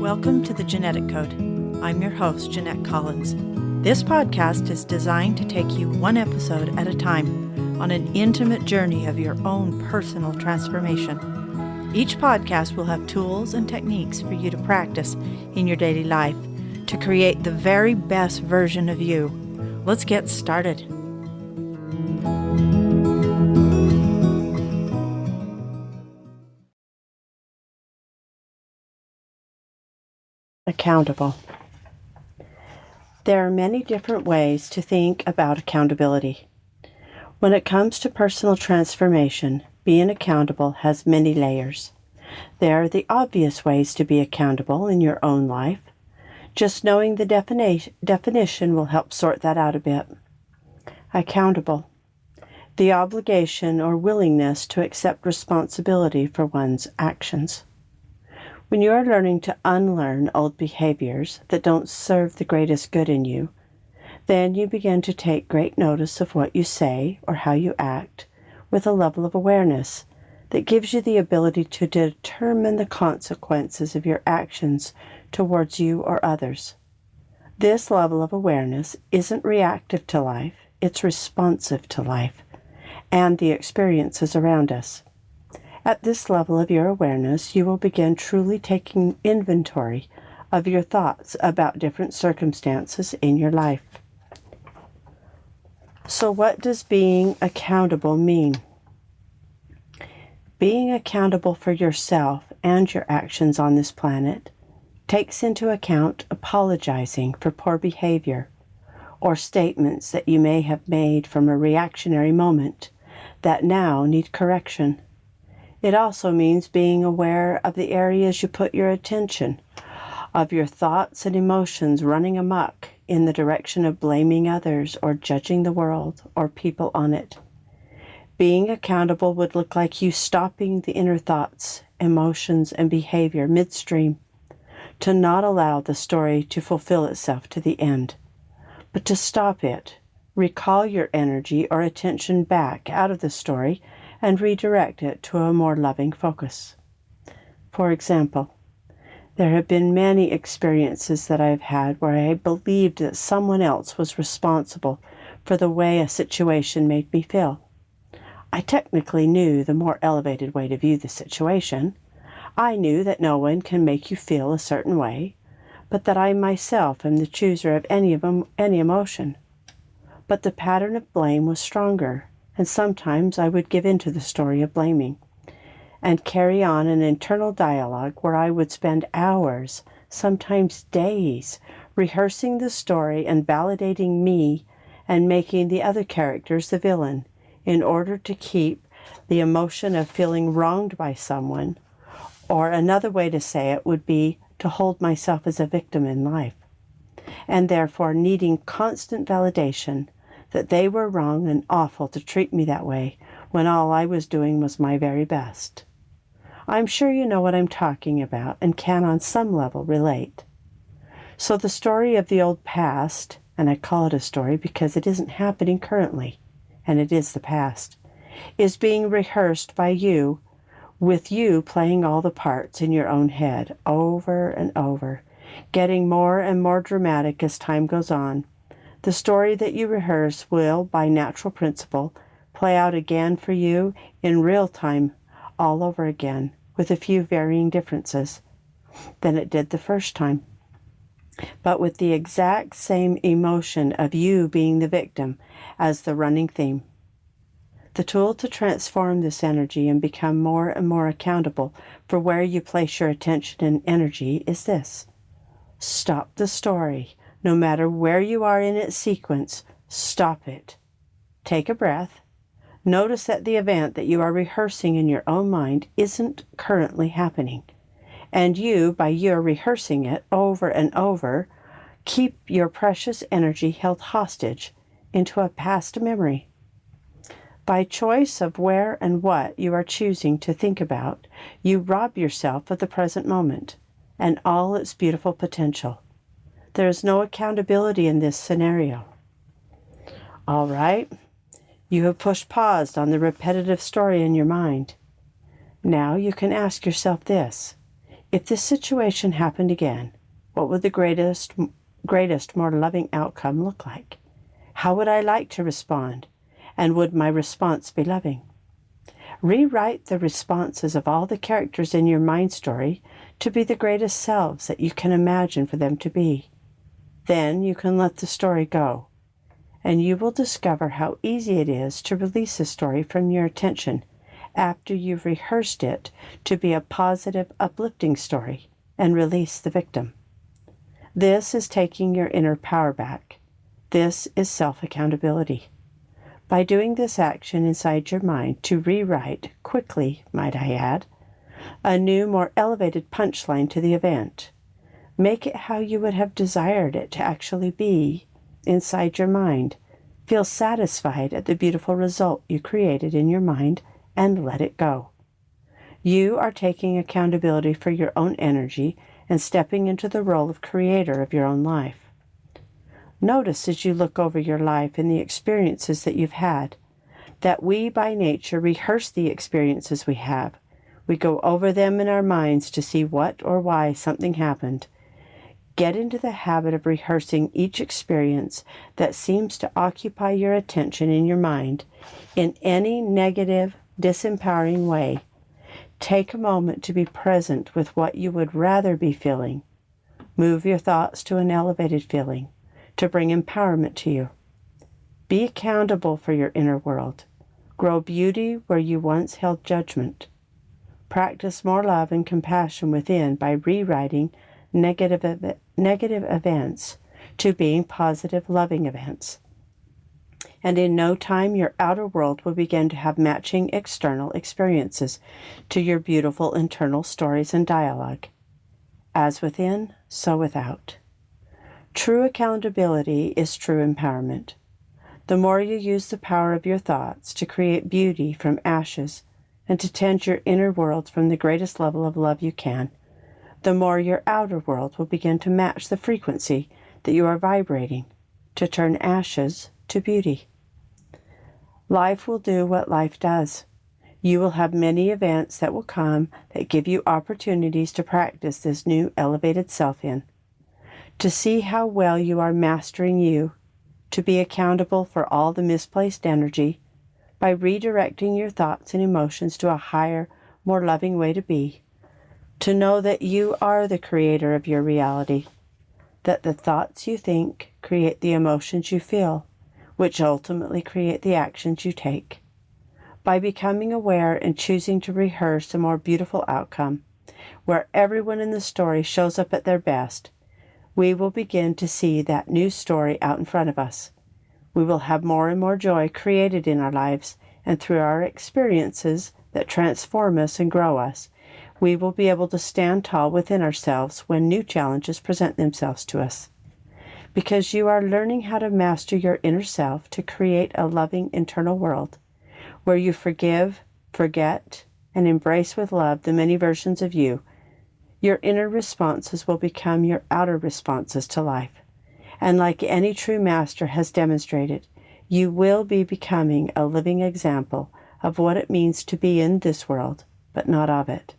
Welcome to the Genetic Code. I'm your host, Jeanette Collins. This podcast is designed to take you one episode at a time on an intimate journey of your own personal transformation. Each podcast will have tools and techniques for you to practice in your daily life to create the very best version of you. Let's get started. Accountable. There are many different ways to think about accountability. When it comes to personal transformation, being accountable has many layers. There are the obvious ways to be accountable in your own life. Just knowing the definition will help sort that out a bit. Accountable. The obligation or willingness to accept responsibility for one's actions. When you are learning to unlearn old behaviors that don't serve the greatest good in you, then you begin to take great notice of what you say or how you act with a level of awareness that gives you the ability to determine the consequences of your actions towards you or others. This level of awareness isn't reactive to life, it's responsive to life and the experiences around us. At this level of your awareness, you will begin truly taking inventory of your thoughts about different circumstances in your life. So what does being accountable mean? Being accountable for yourself and your actions on this planet takes into account apologizing for poor behavior or statements that you may have made from a reactionary moment that now need correction. It also means being aware of the areas you put your attention, of your thoughts and emotions running amok in the direction of blaming others or judging the world or people on it. Being accountable would look like you stopping the inner thoughts, emotions, and behavior midstream, to not allow the story to fulfill itself to the end, but to stop it, recall your energy or attention back out of the story and redirect it to a more loving focus. For example, there have been many experiences that I've had where I believed that someone else was responsible for the way a situation made me feel. I technically knew the more elevated way to view the situation. I knew that no one can make you feel a certain way, but that I myself am the chooser of any emotion. But the pattern of blame was stronger, and sometimes I would give in to the story of blaming and carry on an internal dialogue where I would spend hours, sometimes days, rehearsing the story and validating me and making the other characters the villain in order to keep the emotion of feeling wronged by someone, or another way to say it would be to hold myself as a victim in life, and therefore needing constant validation that they were wrong and awful to treat me that way when all I was doing was my very best. I'm sure you know what I'm talking about and can on some level relate. So the story of the old past, and I call it a story because it isn't happening currently, and it is the past, is being rehearsed by you, with you playing all the parts in your own head over and over, getting more and more dramatic as time goes on. The story that you rehearse will, by natural principle, play out again for you in real time all over again, with a few varying differences than it did the first time, but with the exact same emotion of you being the victim as the running theme. The tool to transform this energy and become more and more accountable for where you place your attention and energy is this. Stop the story. No matter where you are in its sequence, stop it. Take a breath. Notice that the event that you are rehearsing in your own mind isn't currently happening. And you, by your rehearsing it over and over, keep your precious energy held hostage into a past memory. By choice of where and what you are choosing to think about, you rob yourself of the present moment and all its beautiful potential. There is no accountability in this scenario. All right, you have pushed pause on the repetitive story in your mind. Now you can ask yourself this. If this situation happened again, what would the greatest, more loving outcome look like? How would I like to respond? And would my response be loving? Rewrite the responses of all the characters in your mind story to be the greatest selves that you can imagine for them to be. Then you can let the story go, and you will discover how easy it is to release a story from your attention after you've rehearsed it to be a positive, uplifting story and release the victim. This is taking your inner power back. This is self-accountability. By doing this action inside your mind to rewrite, quickly, might I add, a new, more elevated punchline to the event, make it how you would have desired it to actually be inside your mind. Feel satisfied at the beautiful result you created in your mind and let it go. You are taking accountability for your own energy and stepping into the role of creator of your own life. Notice as you look over your life and the experiences that you've had, that we by nature rehearse the experiences we have. We go over them in our minds to see what or why something happened. Get into the habit of rehearsing each experience that seems to occupy your attention in your mind in any negative, disempowering way. Take a moment to be present with what you would rather be feeling. Move your thoughts to an elevated feeling to bring empowerment to you. Be accountable for your inner world. Grow beauty where you once held judgment. Practice more love and compassion within by rewriting negative events to being positive, loving events. And in no time, your outer world will begin to have matching external experiences to your beautiful internal stories and dialogue. As within, so without. True accountability is true empowerment. The more you use the power of your thoughts to create beauty from ashes and to tend your inner world from the greatest level of love you can, the more your outer world will begin to match the frequency that you are vibrating, to turn ashes to beauty. Life will do what life does. You will have many events that will come that give you opportunities to practice this new elevated self in, to see how well you are mastering you, to be accountable for all the misplaced energy by redirecting your thoughts and emotions to a higher, more loving way to be, to know that you are the creator of your reality, that the thoughts you think create the emotions you feel, which ultimately create the actions you take. By becoming aware and choosing to rehearse a more beautiful outcome, where everyone in the story shows up at their best, we will begin to see that new story out in front of us. We will have more and more joy created in our lives, and through our experiences that transform us and grow us, we will be able to stand tall within ourselves when new challenges present themselves to us. Because you are learning how to master your inner self to create a loving internal world, where you forgive, forget, and embrace with love the many versions of you, your inner responses will become your outer responses to life. And like any true master has demonstrated, you will be becoming a living example of what it means to be in this world, but not of it.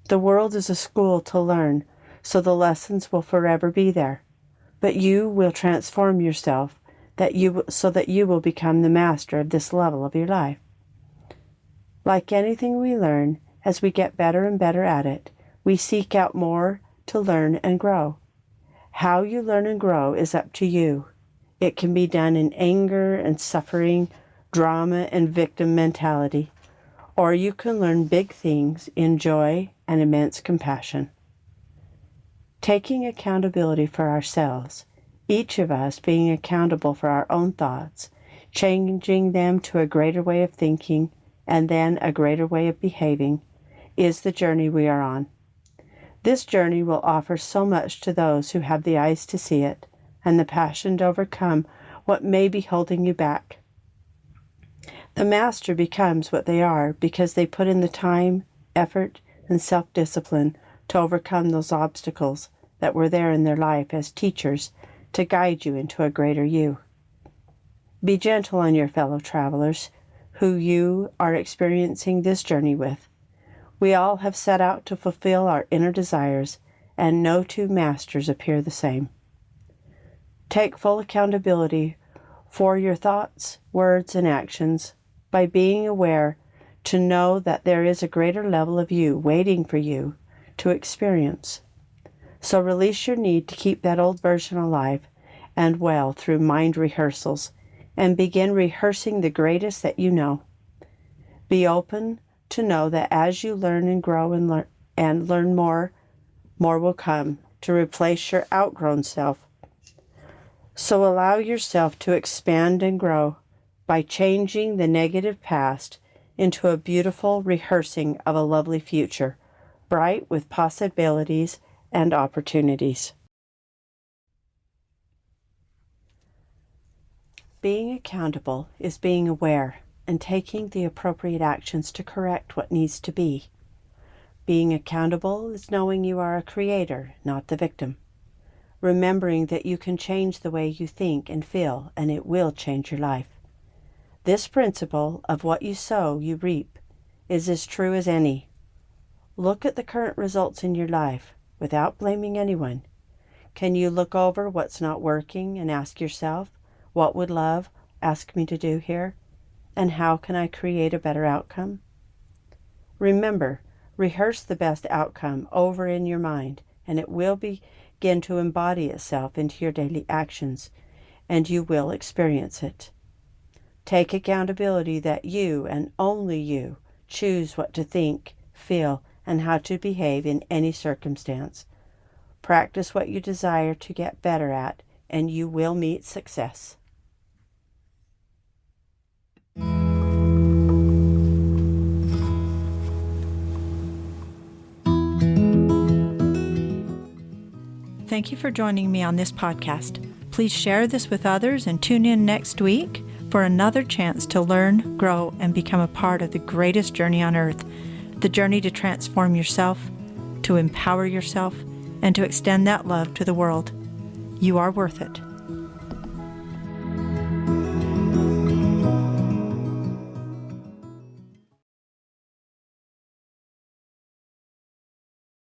The world is a school to learn, so the lessons will forever be there. But you will transform yourself so that you will become the master of this level of your life. Like anything we learn, as we get better and better at it, we seek out more to learn and grow. How you learn and grow is up to you. It can be done in anger and suffering, drama and victim mentality, or you can learn big things in joy and immense compassion. Taking accountability for ourselves, each of us being accountable for our own thoughts, changing them to a greater way of thinking and then a greater way of behaving, is the journey we are on. This journey will offer so much to those who have the eyes to see it and the passion to overcome what may be holding you back. The master becomes what they are because they put in the time, effort, and self-discipline to overcome those obstacles that were there in their life as teachers to guide you into a greater you. Be gentle on your fellow travelers who you are experiencing this journey with. We all have set out to fulfill our inner desires, and no two masters appear the same. Take full accountability for your thoughts, words, and actions by being aware to know that there is a greater level of you waiting for you to experience. So release your need to keep that old version alive and well through mind rehearsals, and begin rehearsing the greatest that you know. Be open to know that as you learn and grow and learn more will come to replace your outgrown self. So allow yourself to expand and grow by changing the negative past into a beautiful rehearsing of a lovely future, bright with possibilities and opportunities. Being accountable is being aware and taking the appropriate actions to correct what needs to be. Being accountable is knowing you are a creator, not the victim. Remembering that you can change the way you think and feel, and it will change your life. This principle of what you sow, you reap, is as true as any. Look at the current results in your life without blaming anyone. Can you look over what's not working and ask yourself, what would love ask me to do here? And how can I create a better outcome? Remember, rehearse the best outcome over in your mind, and it will begin to embody itself into your daily actions, and you will experience it. Take accountability that you and only you choose what to think, feel, and how to behave in any circumstance. Practice what you desire to get better at, and you will meet success. Thank you for joining me on this podcast. Please share this with others and tune in next week for another chance to learn, grow, and become a part of the greatest journey on earth, the journey to transform yourself, to empower yourself, and to extend that love to the world. You are worth it.